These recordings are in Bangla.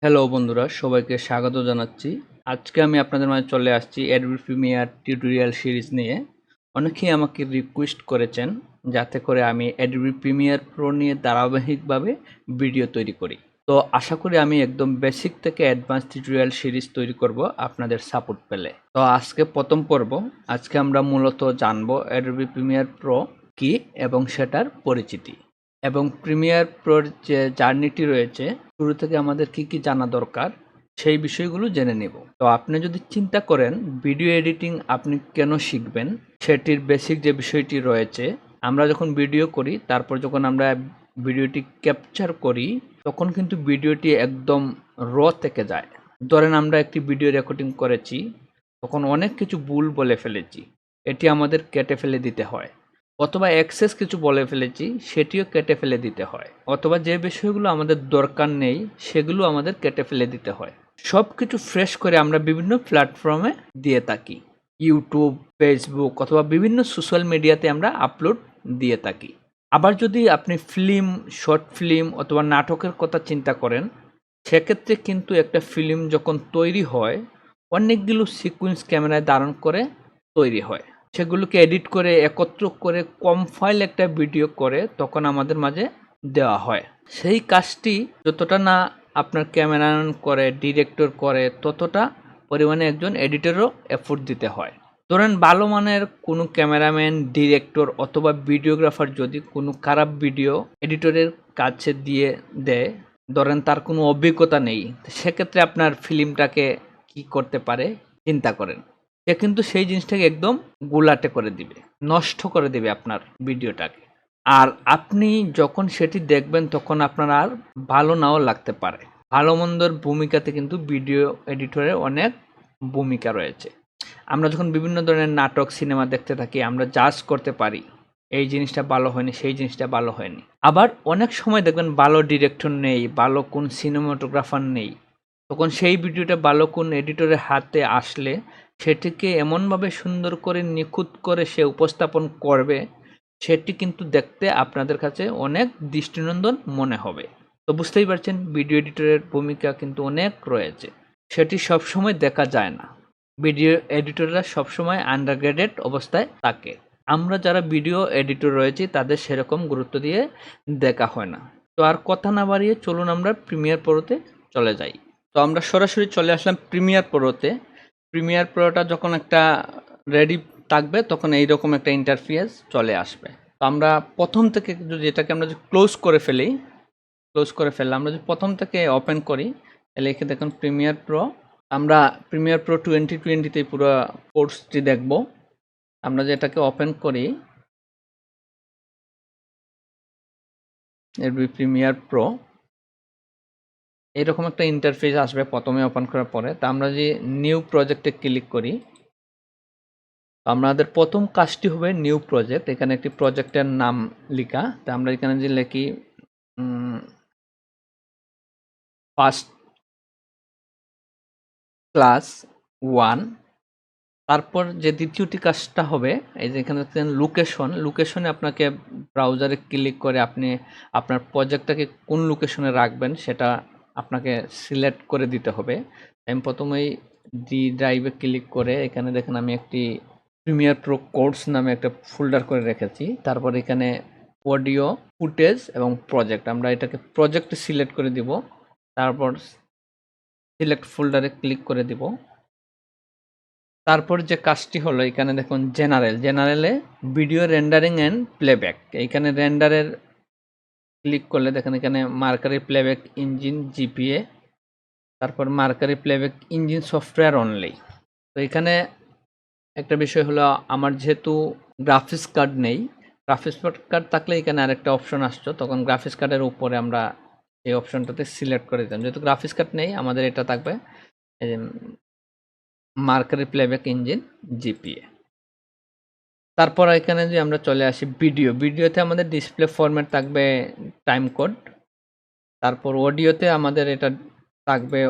হ্যালো বন্ধুরা, সবাইকে স্বাগত জানাচ্ছি। আজকে আমি আপনাদের মাঝে চলে আসছি অ্যাডোবি প্রিমিয়ার টিউটোরিয়াল সিরিজ নিয়ে। অনেকেই আমাকে রিকোয়েস্ট করেছেন যাতে করে আমি অ্যাডোবি প্রিমিয়ার প্রো নিয়ে ধারাবাহিকভাবে ভিডিও তৈরি করি। তো আশা করি আমি একদম বেসিক থেকে অ্যাডভান্স টিউটোরিয়াল সিরিজ তৈরি করব আপনাদের সাপোর্ট পেলে। তো আজকে প্রথম পর্ব। আজকে আমরা মূলত জানবো অ্যাডোবি প্রিমিয়ার প্রো কি এবং সেটার পরিচিতি এবং প্রিমিয়ার প্রোর যে জার্নিটি রয়েছে, শুরু থেকে আমাদের কি কি জানা দরকার সেই বিষয়গুলো জেনে নেব। তো আপনি যদি চিন্তা করেন ভিডিও এডিটিং আপনি কেন শিখবেন, সেটির বেসিক যে বিষয়টি রয়েছে, আমরা যখন ভিডিও করি তারপর যখন আমরা ভিডিওটি ক্যাপচার করি তখন কিন্তু ভিডিওটি একদম র থেকে যায়। ধরেন আমরা একটি ভিডিও রেকর্ডিং করেছি, তখন অনেক কিছু ভুল বলে ফেলেছি, এটি আমাদের কেটে ফেলে দিতে হয়। অথবা এক্সেস কিছু বলে ফেলেছি, সেটিও কেটে ফেলে দিতে হয়। অথবা যে বিষয়গুলো আমাদের দরকার নেই সেগুলো আমাদের কেটে ফেলে দিতে হয়। সব কিছু ফ্রেশ করে আমরা বিভিন্ন প্ল্যাটফর্মে দিয়ে থাকি। ইউটিউব, ফেসবুক অথবা বিভিন্ন সোশ্যাল মিডিয়াতে আমরা আপলোড দিয়ে থাকি। আবার যদি আপনি ফিল্ম, শর্ট ফিল্ম অথবা নাটকের কথা চিন্তা করেন, সেক্ষেত্রে কিন্তু একটা ফিল্ম যখন তৈরি হয় অনেকগুলো সিকোয়েন্স ক্যামেরায় ধারণ করে তৈরি হয়। সেগুলোকে এডিট করে একত্র করে কম ফাইল একটা ভিডিও করে তখন আমাদের মাঝে দেওয়া হয়। সেই কাজটি যতটা না আপনার ক্যামেরাম্যান করে, ডিরেক্টর করে, ততটা পরিমাণে একজন এডিটরও এফোর্ট দিতে হয়। ধরেন ভালো মানের কোনো ক্যামেরাম্যান, ডিরেক্টর অথবা ভিডিওগ্রাফার যদি কোনো খারাপ ভিডিও এডিটরের কাছে দিয়ে দেয়, ধরেন তার কোনো অভিজ্ঞতা নেই, সেক্ষেত্রে আপনার ফিল্মটাকে কি করতে পারে চিন্তা করেন। সে কিন্তু সেই জিনিসটাকে একদম গোলাটে করে দিবে, নষ্ট করে দিবে আপনার ভিডিওটাকে। আর আপনি যখন সেটি দেখবেন তখন আপনার আর ভালো নাও লাগতে পারে। ভালো মন্দর ভূমিকাতে কিন্তু ভিডিও এডিটরের অনেক ভূমিকা রয়েছে। আমরা যখন বিভিন্ন ধরনের নাটক, সিনেমা দেখতে থাকি, আমরা জাজ করতে পারি এই জিনিসটা ভালো হয়নি, সেই জিনিসটা ভালো হয়নি। আবার অনেক সময় দেখবেন ভালো ডিরেক্টর নেই, ভালো কোন সিনেমাটোগ্রাফার নেই, তখন সেই ভিডিওটা ভালো কোন এডিটরের হাতে আসলে সেটিকে এমনভাবে সুন্দর করে নিখুঁত করে সে উপস্থাপন করবে, সেটি কিন্তু দেখতে আপনাদের কাছে অনেক দৃষ্টিনন্দন মনে হবে। তো বুঝতেই পারছেন ভিডিও এডিটরের ভূমিকা কিন্তু অনেক রয়েছে, সেটি সবসময় দেখা যায় না। ভিডিও এডিটররা সবসময় আন্ডারগ্রেডেড অবস্থায় থাকে। আমরা যারা ভিডিও এডিটর রয়েছি তাদের সেরকম গুরুত্ব দিয়ে দেখা হয় না। তো আর কথা না বাড়িয়ে চলুন আমরা প্রিমিয়ার প্রোতে চলে যাই। তো আমরা সরাসরি চলে আসলাম প্রিমিয়ার প্রোতে। প্রিমিয়ার প্রোটা যখন একটা রেডি থাকবে তখন এইরকম একটা ইন্টারফেস চলে আসবে। তো আমরা প্রথম থেকে যদি এটাকে আমরা যদি ক্লোজ করে ফেলি, ক্লোজ করে ফেললাম, আমরা যদি প্রথম থেকে ওপেন করি তাহলে এখানে দেখুন প্রিমিয়ার প্রো। আমরা প্রিমিয়ার প্রো 2020 পুরো কোর্সটি দেখব। আমরা যে এটাকে ওপেন করি, এডবি প্রিমিয়ার প্রো, এরকম একটা ইন্টারফেস আসবে প্রথমে ওপেন করার পরে। তা আমরা যে নিউ প্রজেক্টে ক্লিক করি, আমাদের প্রথম কাজটি হবে নিউ প্রজেক্ট। এখানে একটি প্রজেক্টের নাম লেখা। তা আমরা এখানে যে লিখি ফার্স্ট ক্লাস 1। তারপর যে দ্বিতীয়টি কাজটা হবে, এই যে এখানে দেখছেন লোকেশন, লোকেশনে আপনাকে ব্রাউজারে ক্লিক করে আপনি আপনার প্রজেক্টটাকে কোন লোকেশনে রাখবেন সেটা আপনাকে সিলেক্ট করে দিতে হবে। আমি প্রথমেই ডি ড্রাইভে ক্লিক করে এখানে দেখেন আমি একটি প্রিমিয়ার প্রো কোর্স নামে একটা ফোল্ডার করে রেখেছি। তারপর এখানে অডিও, ফুটেজ এবং প্রজেক্ট, আমরা এটাকে প্রজেক্ট সিলেক্ট করে দিব। তারপর সিলেক্ট ফোল্ডারে ক্লিক করে দিব। তারপর যে কাজটি হলো, এখানে দেখুন জেনারেলে ভিডিও রেন্ডারিং অ্যান্ড প্লেব্যাক, এইখানে রেন্ডারের ক্লিক করলে দেখেন এখানে মার্কারি প্লেব্যাক ইঞ্জিন জিপিএ, তারপর mercury playback engine software only. তো এখানে একটা বিষয় হলো, আমার যেহেতু গ্রাফিক্স কার্ড নেই, গ্রাফিক্স কার্ড থাকলে এখানে আরেকটা অপশন আসতো, তখন গ্রাফিক্স কার্ডের উপরে আমরা এই অপশনটাতে সিলেক্ট করে দিতাম। যেহেতু গ্রাফিক্স কার্ড নেই, আমাদের এটা থাকবে মার্কারি প্লেব্যাক ইঞ্জিন জিপিএ। তারপর এখানে যে আমরা চলে আসি ভিডিওতে আমাদের ডিসপ্লে ফরম্যাট থাকবে টাইম কোড। তারপর অডিওতে আমাদের এটা থাকবে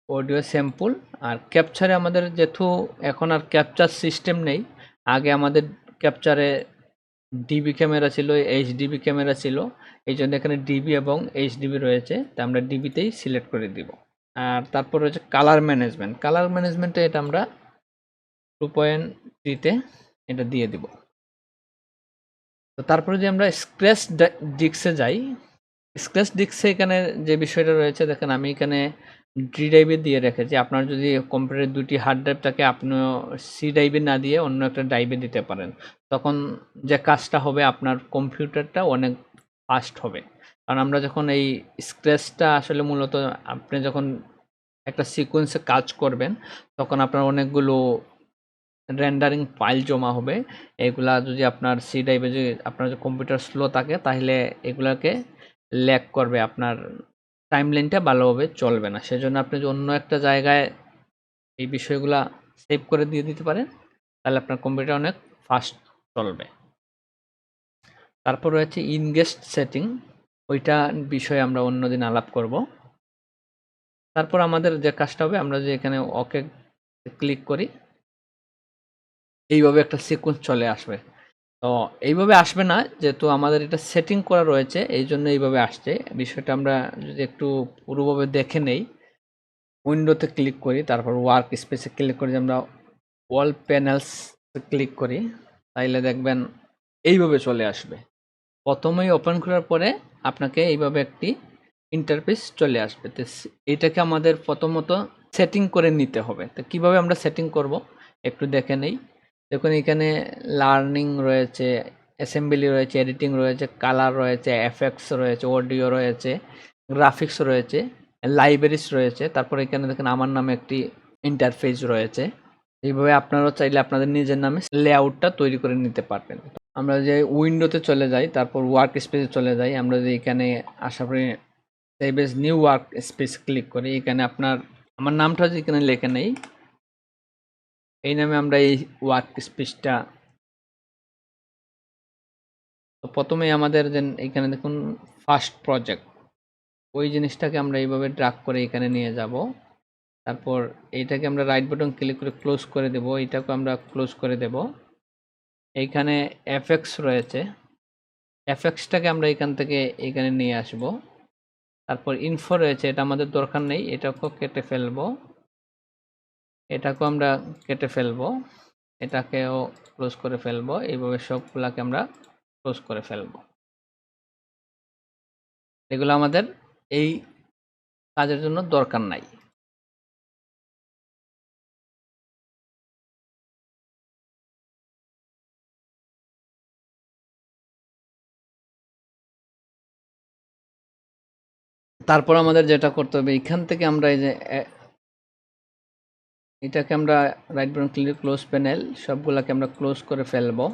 অডিও স্যাম্পল। আর ক্যাপচারে আমাদের যেহেতু এখন আর ক্যাপচার সিস্টেম নেই, আগে আমাদের ক্যাপচারে ডিবি ক্যামেরা ছিল, এইচডিবি ক্যামেরা ছিল, এই জন্য এখানে ডিবি এবং এইচডিবি রয়েছে, তা আমরা ডিবিতেই সিলেক্ট করে দিব। আর তারপর হচ্ছে কালার ম্যানেজমেন্টে এটা আমরা 2.3-তে এটা দিয়ে দিব। তো তারপরে যে আমরা স্ক্র্যাচ ডিস্কে যাই, স্ক্র্যাচ ডিস্কে এখানে যে বিষয়টা রয়েছে দেখেন, আমি এখানে ডি ড্রাইভে দিয়ে রেখেছি। আপনার যদি কম্পিউটারে 2টি হার্ড ড্রাইভ থাকে, আপনিও সি ড্রাইভে না দিয়ে অন্য একটা ড্রাইভে দিতে পারেন। তখন যে কাজটা হবে, আপনার কম্পিউটারটা অনেক ফাস্ট হবে। কারণ আমরা যখন এই স্ক্র্যাচটা আসলে মূলত আপনি যখন একটা সিকোয়েন্সে কাজ করবেন, তখন আপনার অনেকগুলো রেন্ডারিং ফাইল জমা হবে। এগুলা যদি আপনার সি ড্রাইভে যদি আপনার কম্পিউটার স্লো থাকে, তাহলে এগুলাকে ল্যাগ করবে, আপনার টাইমলাইনটা ভালোভাবে চলবে না। সেজন্য আপনি যদি অন্য একটা জায়গায় এই বিষয়গুলা সেভ করে দিয়ে দিতে পারেন, তাহলে আপনার কম্পিউটার অনেক ফাস্ট চলবে। তারপর রয়েছে ইনগেস্ট সেটিং, ওইটা বিষয়ে আমরা অন্যদিন আলাপ করব। তারপর আমাদের যে কাজটা হবে, আমরা যে এখানে ওকে ক্লিক করি, এইভাবে একটা সিকোয়েন্স চলে আসবে। তো এইভাবে আসবে না, যেহেতু আমাদের এটা সেটিং করা রয়েছে, এই জন্য এইভাবে আসছে। বিষয়টা আমরা যদি একটু পুরোভাবে দেখে নেই, উইন্ডোতে ক্লিক করি, তারপর ওয়ার্ক স্পেসে ক্লিক করে যে আমরা ওয়াল প্যানেলস ক্লিক করি, তাইলে দেখবেন এইভাবে চলে আসবে। প্রথমেই ওপেন করার পরে আপনাকে এইভাবে একটি ইন্টারফেস চলে আসবে। তো এইটাকে আমাদের প্রথমত সেটিং করে নিতে হবে। তো কীভাবে আমরা সেটিং করব একটু দেখে নেই। দেখুন এখানে লার্নিং রয়েছে, অ্যাসেম্বলি রয়েছে, এডিটিং রয়েছে, কালার রয়েছে, এফেক্টস রয়েছে, অডিও রয়েছে, গ্রাফিক্স রয়েছে, লাইব্রেরিজ রয়েছে। তারপর এখানে দেখেন আমার নামে একটি ইন্টারফেস রয়েছে। এইভাবে আপনারাও চাইলে আপনাদের নিজের নামে লেআউটটা তৈরি করে নিতে পারবেন। আমরা যে উইন্ডোতে চলে যাই, তারপর ওয়ার্ক স্পেসে চলে যাই, আমরা যে এখানে আশা করি save age new work space click করি, এখানে আমার নামটা যে এখানে লেখে নেই, এই নামে আমরা এই ওয়ার্ক স্পেসটা। তো প্রথমেই আমাদের যে এখানে দেখুন ফার্স্ট প্রজেক্ট, ওই জিনিসটাকে আমরা এইভাবে ড্রাগ করে এখানে নিয়ে যাব। তারপর এইটাকে আমরা রাইট বাটন ক্লিক করে ক্লোজ করে দেব, এইটাকে আমরা ক্লোজ করে দেব। এইখানে এফেক্টস রয়েছে, এফেক্টসটাকে আমরা এখান থেকে এখানে নিয়ে আসব। তারপর ইনফো রয়েছে, এটা আমাদের দরকার নেই, এটাকেও কেটে ফেলবো, এটাকেও আমরা কেটে ফেলবো, এটাকেও ক্লোজ করে ফেলবো। এইভাবে সবগুলাকে আমরা ক্লোজ করে ফেলবো। এগুলো আমাদের এই কাজের জন্য দরকার নাই। তারপর আমাদের যেটা করতে হবে, এখান থেকে আমরা এই যে এটাকে আমরা right button click close panel, সবগুলাকে আমরা ক্লোজ করে ফেলবো।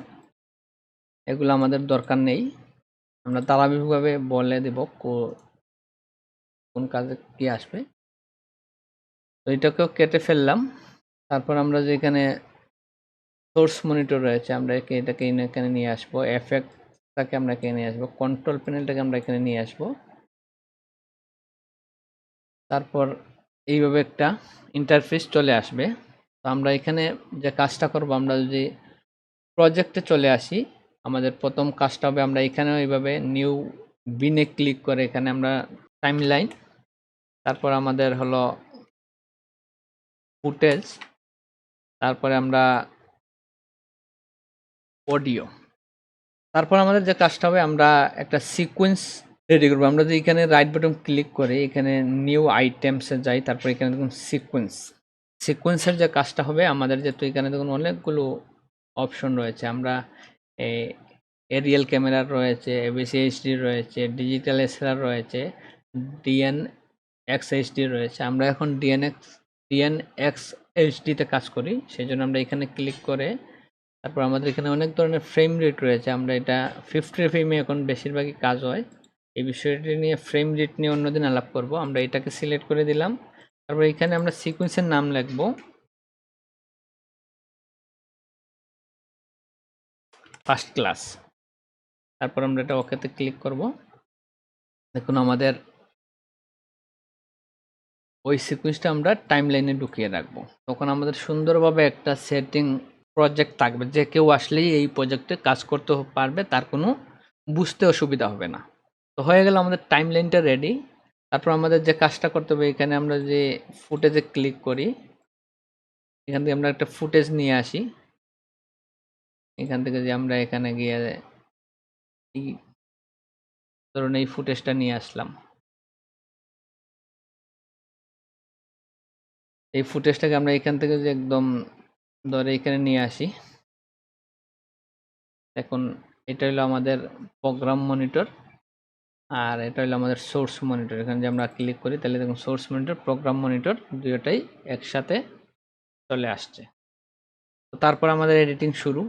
এগুলো আমাদের দরকার নেই। আমরা ধারাবাহিকভাবে বলে দেব কোন কাজে কি আসবে। তো এটাকেও কেটে ফেললাম। তারপর আমরা যেখানে সোর্স মনিটর রয়েছে, আমরা এটাকে এখানে নিয়ে আসবো, এফেক্টটাকে আমরা এখানে নিয়ে আসবো, কন্ট্রোল প্যানেলটাকে আমরা এখানে নিয়ে আসবো। তারপর এইভাবে একটা ইন্টারফেস চলে আসবে। তো আমরা এখানে যে কাজটা করব, আমরা যদি প্রজেক্টে চলে আসি, আমাদের প্রথম কাজটা হবে, আমরা এখানেও এইভাবে নিউ বিনে ক্লিক করে এখানে আমরা টাইমলাইন, তারপর আমাদের হলো ফুটেজ, তারপরে আমরা অডিও। তারপর আমাদের যে কাজটা হবে, আমরা একটা সিকোয়েন্স রেডি করবো। আমরা যদি এখানে রাইট বাটন ক্লিক করে এখানে নিউ আইটেমসে যাই, তারপর এখানে দেখুন সিকোয়েন্সের যে কাজটা হবে আমাদের, যেহেতু এখানে দেখুন অনেকগুলো অপশন রয়েছে, আমরা এরিয়াল ক্যামেরার রয়েছে, এবিসি এইচডি রয়েছে, ডিজিটাল এসএলআর রয়েছে, ডিএনএক্স এইচডি রয়েছে। আমরা এখন ডিএনএক্স এইচডিতে কাজ করি, সেই জন্য আমরা এখানে ক্লিক করে, তারপর আমাদের এখানে অনেক ধরনের ফ্রেম রেট রয়েছে। আমরা এটা 50 ফ্রেমে এখন বেশিরভাগই কাজ হয়। এই বিষয়টি নিয়ে ফ্রেম রেট নিয়ে অন্যদিন আলাপ করব। আমরা এটাকে সিলেক্ট করে দিলাম। তারপর এখানে আমরা সিকোয়েন্সের নাম লিখব ফার্স্ট ক্লাস। তারপর আমরা এটা ওকেতে ক্লিক করব। দেখুন আমাদের ওই সিকোয়েন্সটা আমরা টাইমলাইনে ঢুকিয়ে রাখবো। তখন আমাদের সুন্দরভাবে একটা সেটিং প্রজেক্ট থাকবে, যে কেউ আসলেই এই প্রজেক্টে কাজ করতে পারবে, তার কোনো বুঝতে অসুবিধা হবে না। তো হয়ে গেল আমাদের টাইমলাইনটা রেডি। তারপর আমাদের যে কাজটা করতে হবে, এখানে আমরা যে ফুটেজে ক্লিক করি, এখান থেকে আমরা একটা ফুটেজ নিয়ে আসি। এখান থেকে যে আমরা এখানে গিয়ে ধরুন এই ফুটেজটা নিয়ে আসলাম। এই ফুটেজটাকে আমরা এখান থেকে যে একদম ধরে এখানে নিয়ে আসি। এখন এটা হলো আমাদের প্রোগ্রাম মনিটর, আর এটা হলো আমাদের সোর্স মনিটর। এখানে যে আমরা ক্লিক করি তাহলে দেখুন সোর্স মনিটর, প্রোগ্রাম মনিটর দুটোটাই একসাথে চলে আসছে। তো তারপর আমাদের এডিটিং শুরু।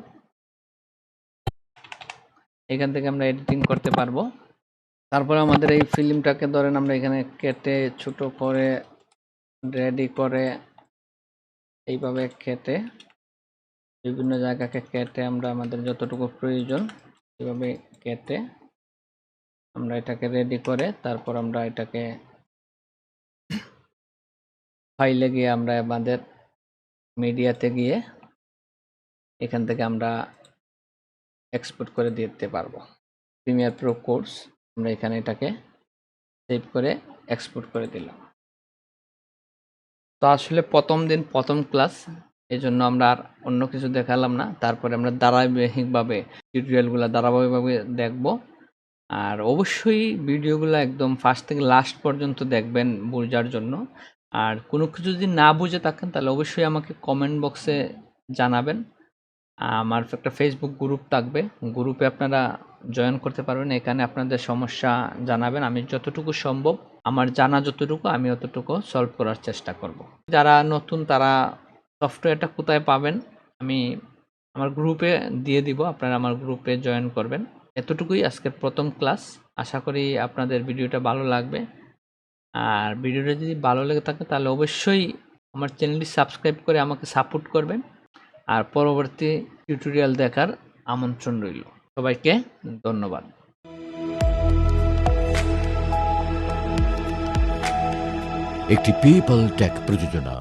এখান থেকে আমরা এডিটিং করতে পারবো। তারপর আমাদের এই ফিল্মটাকে ধরেন আমরা এখানে কেটে ছোট করে রেডি করে এইভাবে কেটে বিভিন্ন জায়গাকে কেটে আমরা আমাদের যতটুকু প্রয়োজন এইভাবে কেটে আমরা এটাকে রেডি করে তারপর আমরা এটাকে ফাইলে গিয়ে আমরা আমাদের মিডিয়াতে গিয়ে এখান থেকে আমরা এক্সপোর্ট করে দিতে পারবো। প্রিমিয়ার প্রো কোর্স আমরা এখানে এটাকে সেভ করে এক্সপোর্ট করে দিলাম। তো আসলে প্রথম দিন প্রথম ক্লাস, এই জন্য আমরা আর অন্য কিছু দেখালাম না। তারপরে আমরা ধারাবাহিকভাবে টিউটোরিয়ালগুলো ধারাবাহিকভাবে দেখব। আর অবশ্যই ভিডিওগুলো একদম ফার্স্ট থেকে লাস্ট পর্যন্ত দেখবেন বোঝার জন্য। আর কোনো কিছু যদি না বুঝে থাকেন তাহলে অবশ্যই আমাকে কমেন্ট বক্সে জানাবেন। আমার একটা ফেসবুক গ্রুপ থাকবে, গ্রুপে আপনারা জয়েন করতে পারবেন। এখানে আপনাদের সমস্যা জানাবেন, আমি যতটুকু সম্ভব আমার জানা যতটুকু আমি অতটুকু সলভ করার চেষ্টা করব। যারা নতুন তারা সফটওয়্যারটা কোথায় পাবেন আমি আমার গ্রুপে দিয়ে দিব, আপনারা আমার গ্রুপে জয়েন করবেন। এতটুকুই আজকের প্রথম ক্লাস। আশা করি আপনাদের ভিডিওটা ভালো লাগবে। আর ভিডিওটা যদি ভালো লেগে থাকে তাহলে অবশ্যই আমার চ্যানেলটি সাবস্ক্রাইব করে আমাকে সাপোর্ট করবেন। আর পরবর্তী টিউটোরিয়াল দেখার আমন্ত্রণ রইল। সবাইকে ধন্যবাদ। একটি পেপাল ট্যাগ প্রযোজনা।